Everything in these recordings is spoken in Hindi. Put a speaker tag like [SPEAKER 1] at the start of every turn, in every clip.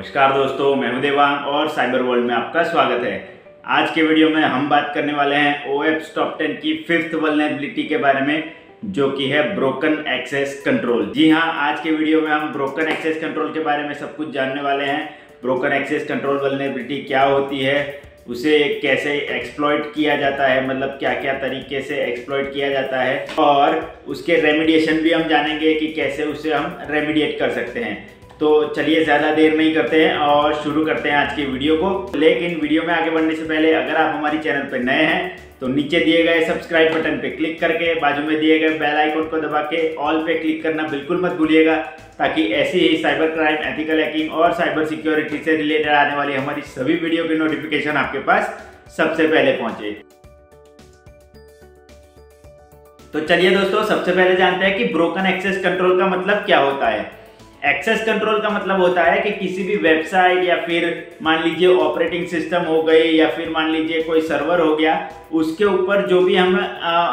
[SPEAKER 1] नमस्कार दोस्तों, मैं हूं देवांग और साइबर वर्ल्ड में आपका स्वागत है। आज के वीडियो में हम बात करने वाले हैं OWASP टॉप 10 की 5th वल्नरेबिलिटी के बारे में, जो कि है ब्रोकन एक्सेस कंट्रोल। जी हां, आज के वीडियो में हम ब्रोकन एक्सेस कंट्रोल के बारे में सब कुछ जानने वाले हैं। ब्रोकन एक्सेस कंट्रोल वल्नरेबिलिटी क्या होती है, उसे कैसे एक्सप्लॉइट किया जाता है, मतलब क्या क्या तरीके से एक्सप्लॉइट किया जाता है, और उसके रेमिडिएशन भी हम जानेंगे कि कैसे उसे हम रेमिडिएट कर सकते हैं। तो चलिए ज़्यादा देर नहीं करते हैं और शुरू करते हैं आज की वीडियो को। लेकिन वीडियो में आगे बढ़ने से पहले अगर आप हमारी चैनल पर नए हैं तो नीचे दिए गए सब्सक्राइब बटन पे क्लिक करके बाजू में दिए गए बेल आइकन को दबा के ऑल पे क्लिक करना बिल्कुल मत भूलिएगा, ताकि ऐसी ही साइबर क्राइम, एथिकल हैकिंग और साइबर सिक्योरिटी से रिलेटेड आने वाली हमारी सभी वीडियो की नोटिफिकेशन आपके पास सबसे पहले पहुंचे। तो चलिए दोस्तों, सबसे पहले जानते हैं कि ब्रोकन एक्सेस कंट्रोल का मतलब क्या होता है। एक्सेस कंट्रोल का मतलब होता है कि किसी भी वेबसाइट या फिर मान लीजिए ऑपरेटिंग सिस्टम हो गई या फिर मान लीजिए कोई सर्वर हो गया, उसके ऊपर जो भी हम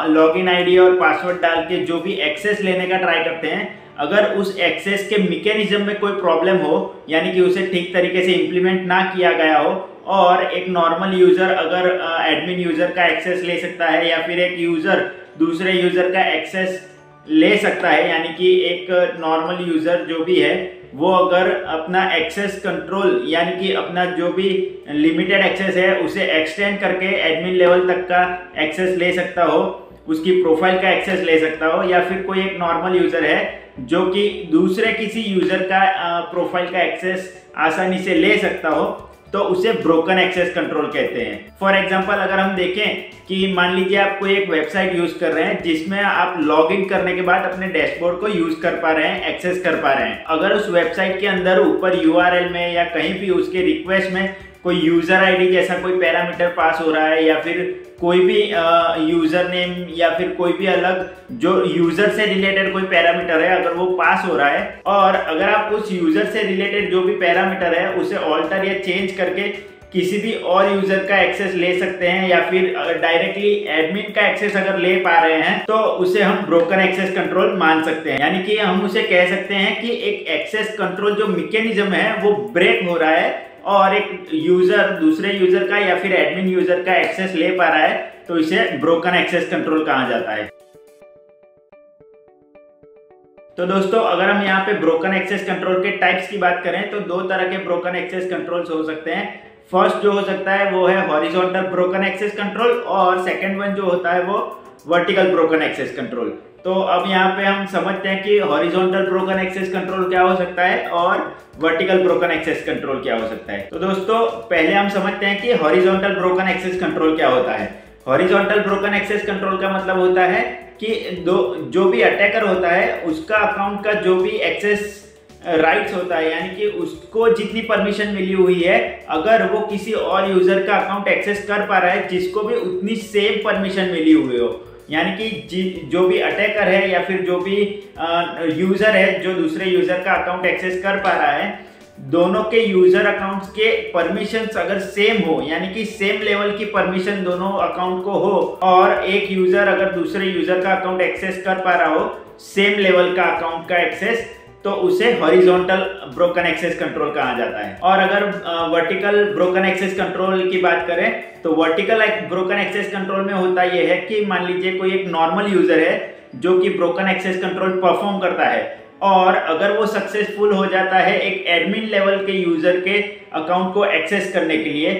[SPEAKER 1] लॉगिन आईडी और पासवर्ड डाल के जो भी एक्सेस लेने का ट्राई करते हैं, अगर उस एक्सेस के मैकेनिज्म में कोई प्रॉब्लम हो, यानी कि उसे ठीक तरीके से इंप्लीमेंट ना किया गया हो, और एक नॉर्मल यूजर अगर एडमिन यूजर का एक्सेस ले सकता है या फिर एक यूजर दूसरे यूजर का एक्सेस ले सकता है, यानी कि एक नॉर्मल यूजर जो भी है वो अगर अपना एक्सेस कंट्रोल यानी कि अपना जो भी लिमिटेड एक्सेस है उसे एक्सटेंड करके एडमिन लेवल तक का एक्सेस ले सकता हो, उसकी प्रोफाइल का एक्सेस ले सकता हो, या फिर कोई एक नॉर्मल यूजर है जो कि दूसरे किसी यूजर का प्रोफाइल का एक्सेस आसानी से ले सकता हो, तो उसे ब्रोकन एक्सेस कंट्रोल कहते हैं। फॉर एग्जांपल अगर हम देखें कि मान लीजिए आप कोई एक वेबसाइट यूज कर रहे हैं जिसमें आप लॉगिन करने के बाद अपने डैशबोर्ड को यूज कर पा रहे हैं, एक्सेस कर पा रहे हैं। अगर उस वेबसाइट के अंदर ऊपर URL में या कहीं भी उसके रिक्वेस्ट में कोई यूजर आईडी जैसा कोई पैरामीटर पास हो रहा है, या फिर कोई भी यूजर नेम या फिर कोई भी अलग जो यूजर से रिलेटेड कोई पैरामीटर है अगर वो पास हो रहा है, और अगर आप उस यूजर से रिलेटेड जो भी पैरामीटर है उसे ऑल्टर या चेंज करके किसी भी और यूजर का एक्सेस ले सकते हैं, या फिर डायरेक्टली एडमिन का एक्सेस अगर ले पा रहे हैं, तो उसे हम ब्रोकन एक्सेस कंट्रोल मान सकते हैं। यानी कि हम उसे कह सकते हैं कि एक एक्सेस कंट्रोल जो मैकेनिज्म है वो ब्रेक हो रहा है और एक यूजर दूसरे यूजर का या फिर एडमिन यूजर का एक्सेस ले पा रहा है, तो इसे ब्रोकन एक्सेस कंट्रोल कहा जाता है। तो दोस्तों, अगर हम यहाँ पे ब्रोकन एक्सेस कंट्रोल के टाइप्स की बात करें तो दो तरह के ब्रोकन एक्सेस कंट्रोल्स हो सकते हैं। फर्स्ट जो हो सकता है वो है हॉरिजॉन्टल ब्रोकन एक्सेस कंट्रोल, और सेकंड वन जो होता है वो वर्टिकल ब्रोकन एक्सेस कंट्रोल। तो अब यहाँ पे हम समझते हैं कि हॉरिजॉन्टल ब्रोकन एक्सेस कंट्रोल क्या हो सकता है और वर्टिकल ब्रोकन एक्सेस कंट्रोल क्या हो सकता है। तो दोस्तों, पहले हम समझते हैं कि हॉरिजॉन्टल ब्रोकन एक्सेस कंट्रोल क्या होता है। हॉरिजॉन्टल ब्रोकन एक्सेस कंट्रोल का मतलब होता है कि जो भी अटैकर होता है उसका अकाउंट का जो भी एक्सेस राइट्स होता है, यानी कि उसको जितनी परमिशन मिली हुई है, अगर वो किसी और यूजर का अकाउंट एक्सेस कर पा रहा है जिसको भी उतनी सेम परमिशन मिली हुई हो, यानी कि जो भी अटैकर है या फिर जो भी यूजर है जो दूसरे यूजर का अकाउंट एक्सेस कर पा रहा है, दोनों के यूजर अकाउंट्स के परमिशंस अगर सेम हो, यानी कि सेम लेवल की परमिशन दोनों अकाउंट को हो, और एक यूजर अगर दूसरे यूजर का अकाउंट एक्सेस कर पा रहा हो सेम लेवल का अकाउंट का एक्सेस, तो उसे हॉरिजॉन्टल ब्रोकन एक्सेस कंट्रोल कहा जाता है। और अगर वर्टिकल ब्रोकन एक्सेस कंट्रोल की बात करें तो वर्टिकल ब्रोकन एक्सेस कंट्रोल में होता यह है कि मान लीजिए कोई एक नॉर्मल यूजर है जो कि ब्रोकन एक्सेस कंट्रोल परफॉर्म करता है, और अगर वो सक्सेसफुल हो जाता है एक एडमिन लेवल के यूजर के अकाउंट को एक्सेस करने के लिए,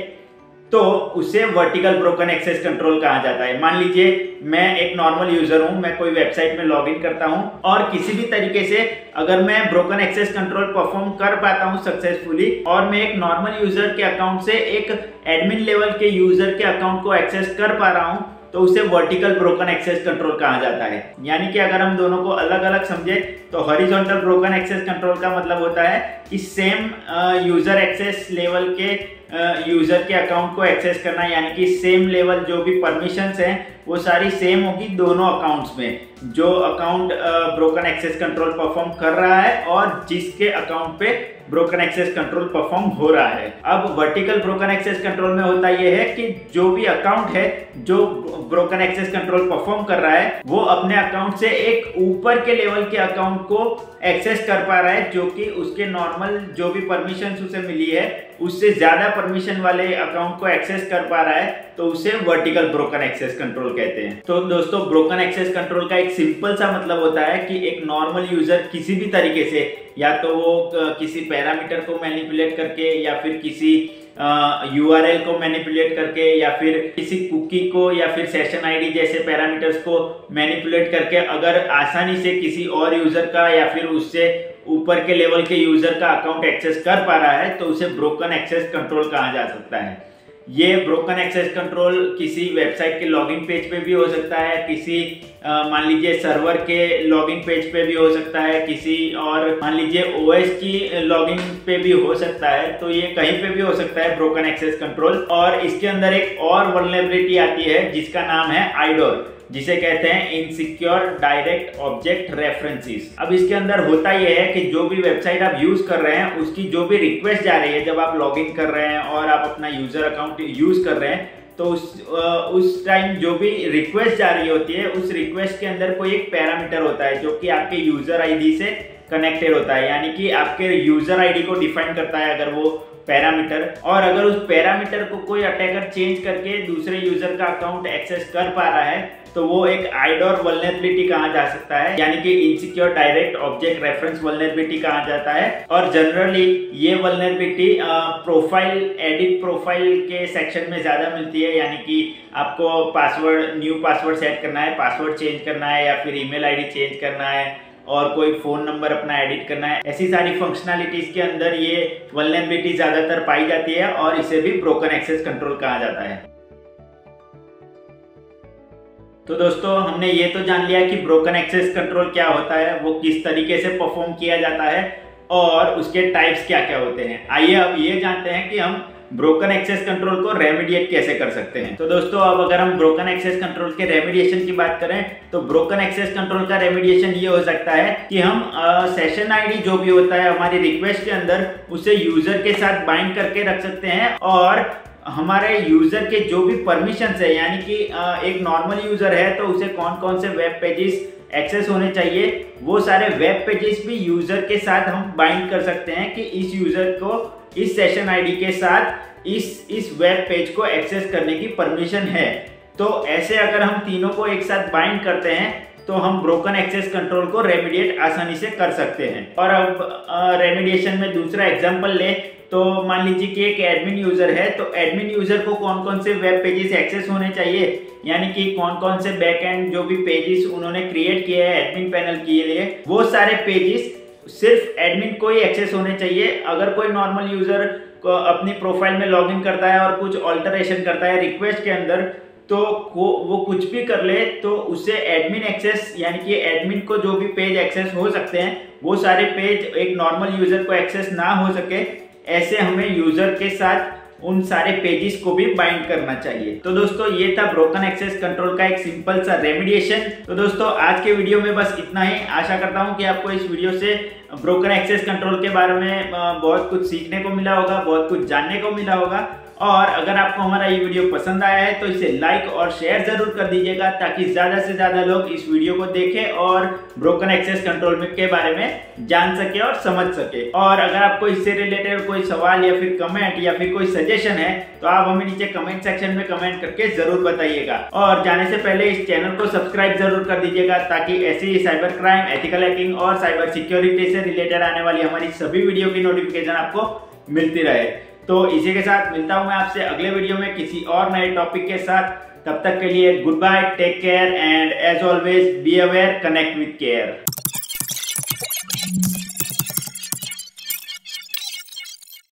[SPEAKER 1] तो उसे वर्टिकल ब्रोकन एक्सेस कंट्रोल कहा जाता है। मान लीजिए मैं एक नॉर्मल यूजर हूं, मैं कोई वेबसाइट में लॉगिन करता हूं, और किसी भी तरीके से अगर मैं ब्रोकन एक्सेस कंट्रोल परफॉर्म कर पाता हूं सक्सेसफुली, और मैं एक नॉर्मल यूजर के अकाउंट से एक एडमिन लेवल के यूजर के अकाउंट को एक्सेस कर पा रहा हूं, तो उसे वर्टिकल ब्रोकन एक्सेस कंट्रोल कहा जाता है। यानी कि अगर हम दोनों को अलग अलग समझे तो हॉरिजॉन्टल ब्रोकन एक्सेस कंट्रोल का मतलब होता है कि सेम यूजर एक्सेस लेवल के यूजर के अकाउंट को एक्सेस करना, यानी कि सेम लेवल जो भी परमिशंस हैं वो सारी सेम होगी दोनों अकाउंट्स में, जो account broken access control perform कर रहा है और जिसके अकाउंट पे ब्रोकन एक्सेस कंट्रोल परफॉर्म हो रहा है। अब वर्टिकल ब्रोकन एक्सेस कंट्रोल में होता यह है कि जो भी अकाउंट है जो ब्रोकन एक्सेस कंट्रोल परफॉर्म कर रहा है वो अपने अकाउंट से एक ऊपर के लेवल के अकाउंट को एक्सेस कर पा रहा है, जो कि उसके नॉर्मल जो भी परमिशन उसे मिली है उससे ज्यादा परमिशन वाले अकाउंट को एक्सेस कर पा रहा है, तो उसे वर्टिकल ब्रोकन एक्सेस कंट्रोल कहते हैं। तो दोस्तों ब्रोकन एक्सेस कंट्रोल का एक सिंपल सा मतलब होता है कि एक नॉर्मल यूजर किसी भी तरीके से, या तो वो किसी पैरामीटर को मैनिपुलेट करके, या फिर किसी URL को मैनिपुलेट करके, या फिर किसी कुकी को, या फिर सेशन आईडी जैसे पैरामीटर्स को मैनिपुलेट करके अगर आसानी से किसी और यूजर का या फिर उससे ऊपर के लेवल के यूजर का अकाउंट एक्सेस कर पा रहा है, तो उसे ब्रोकन एक्सेस कंट्रोल कहा जा सकता है। ये ब्रोकन एक्सेस कंट्रोल किसी वेबसाइट के लॉगिन पेज पे भी हो सकता है, किसी मान लीजिए सर्वर के लॉगिन पेज पे भी हो सकता है, किसी और मान लीजिए OS की लॉगिन पे भी हो सकता है, तो ये कहीं पे भी हो सकता है ब्रोकन एक्सेस कंट्रोल। और इसके अंदर एक और वल्नरेबिलिटी आती है जिसका नाम है IDOR, जिसे कहते हैं इनसिक्योर डायरेक्ट ऑब्जेक्ट रेफरेंसेस। अब इसके अंदर होता यह है कि जो भी वेबसाइट आप यूज कर रहे हैं उसकी जो भी रिक्वेस्ट जा रही है, जब आप लॉगिन कर रहे हैं और आप अपना यूजर अकाउंट यूज कर रहे हैं, तो उस टाइम जो भी रिक्वेस्ट जा रही होती है उस रिक्वेस्ट के अंदर कोई एक पैरामीटर होता है जो कि आपके यूजर आईडी से कनेक्टेड होता है, यानी कि आपके यूजर आईडी को डिफाइन करता है अगर वो पैरामीटर। और अगर उस पैरामीटर को कोई अटैकर चेंज करके दूसरे यूजर का अकाउंट एक्सेस कर पा रहा है, तो वो एक IDOR वल्नरेबिलिटी कहा जा सकता है, यानी कि insecure direct object reference vulnerability कहा जाता है। और जनरली ये वल्नरेबिलिटी प्रोफाइल एडिट प्रोफाइल के सेक्शन में ज्यादा मिलती है, यानी कि आपको पासवर्ड न्यू पासवर्ड सेट करना है, पासवर्ड चेंज करना है, या फिर ईमेल आईडी चेंज करना है, और कोई फोन नंबर अपना एडिट करना है। ऐसी सारी फंक्शनैलिटीज के अंदर ये वल्नरेबिलिटी ज्यादातर पाई जाती है और इसे भी ब्रोकन एक्सेस कंट्रोल कहा जाता है। तो दोस्तों हमने ये तो जान लिया कि ब्रोकन एक्सेस कंट्रोल क्या होता है, वो किस तरीके से परफॉर्म किया जाता है और उसके टाइप्स क्या क्या होते हैं। आइए अब ये जानते हैं कि हम ब्रोकन एक्सेस कंट्रोल को रेमेडिएट कैसे कर सकते हैं। तो दोस्तों अब अगर हम ब्रोकन एक्सेस कंट्रोल के रेमेडिएशन की बात करें, तो ब्रोकन एक्सेस कंट्रोल का रेमेडिएशन ये हो सकता है कि हम सेशन आईडी जो भी होता है हमारी रिक्वेस्ट के अंदर, उसे यूजर के साथ बाइंड करके रख सकते हैं, और हमारे यूजर के जो भी परमिशंस है, यानी कि एक नॉर्मल यूजर है तो उसे कौन कौन से वेब पेजेस एक्सेस होने चाहिए, वो सारे वेब पेजेस भी यूजर के साथ हम बाइंड कर सकते हैं कि इस यूजर को इस सेशन आईडी के साथ इस वेब पेज को एक्सेस करने की परमिशन है। तो ऐसे अगर हम तीनों को एक साथ बाइंड करते हैं तो हम ब्रोकन एक्सेस कंट्रोल को रेमेडिएट आसानी से कर सकते हैं। और अब रेमेडिएशन में दूसरा एग्जांपल ले, तो मान लीजिए कि एक एडमिन यूजर है, तो एडमिन यूजर को कौन कौन से वेब पेजेस एक्सेस होने चाहिए, यानी कि कौन कौन से बैकएंड जो भी पेजेस उन्होंने क्रिएट किए हैं एडमिन पैनल के लिए, वो सारे पेजेस सिर्फ एडमिन को ही एक्सेस होने चाहिए। अगर कोई नॉर्मल यूजर को अपनी प्रोफाइल में लॉगिन करता है और कुछ ऑल्टरेशन करता है रिक्वेस्ट के अंदर, तो वो कुछ भी कर ले तो उससे एडमिन एक्सेस, यानी कि एडमिन को जो भी पेज एक्सेस हो सकते हैं वो सारे पेज एक नॉर्मल यूजर को एक्सेस ना हो सके, ऐसे हमें यूजर के साथ उन सारे पेजेस को भी बाइंड करना चाहिए। तो दोस्तों ये था ब्रोकन एक्सेस कंट्रोल का एक सिंपल सा रेमेडिएशन। तो दोस्तों आज के वीडियो में बस इतना ही। आशा करता हूं कि आपको इस वीडियो से ब्रोकन एक्सेस कंट्रोल के बारे में बहुत कुछ सीखने को मिला होगा, बहुत कुछ जानने को मिला होगा। और अगर आपको हमारा ये वीडियो पसंद आया है तो इसे लाइक और शेयर जरूर कर दीजिएगा, ताकि ज्यादा से ज्यादा लोग इस वीडियो को देखें और ब्रोकन एक्सेस कंट्रोल के बारे में जान सके और समझ सके। और अगर आपको इससे रिलेटेड कोई सवाल या फिर कमेंट या फिर कोई सजेशन है तो आप हमें नीचे कमेंट सेक्शन में कमेंट करके जरूर बताइएगा। और जाने से पहले इस चैनल को सब्सक्राइब जरूर कर दीजिएगा, ताकि ऐसी साइबर क्राइम, एथिकल हैकिंग और साइबर सिक्योरिटी से रिलेटेड आने वाली हमारी सभी वीडियो की नोटिफिकेशन आपको मिलती रहे। तो इसी के साथ मिलता हूं मैं आपसे अगले वीडियो में किसी और नए टॉपिक के साथ। तब तक के लिए goodbye, take care and as always be aware, connect with care.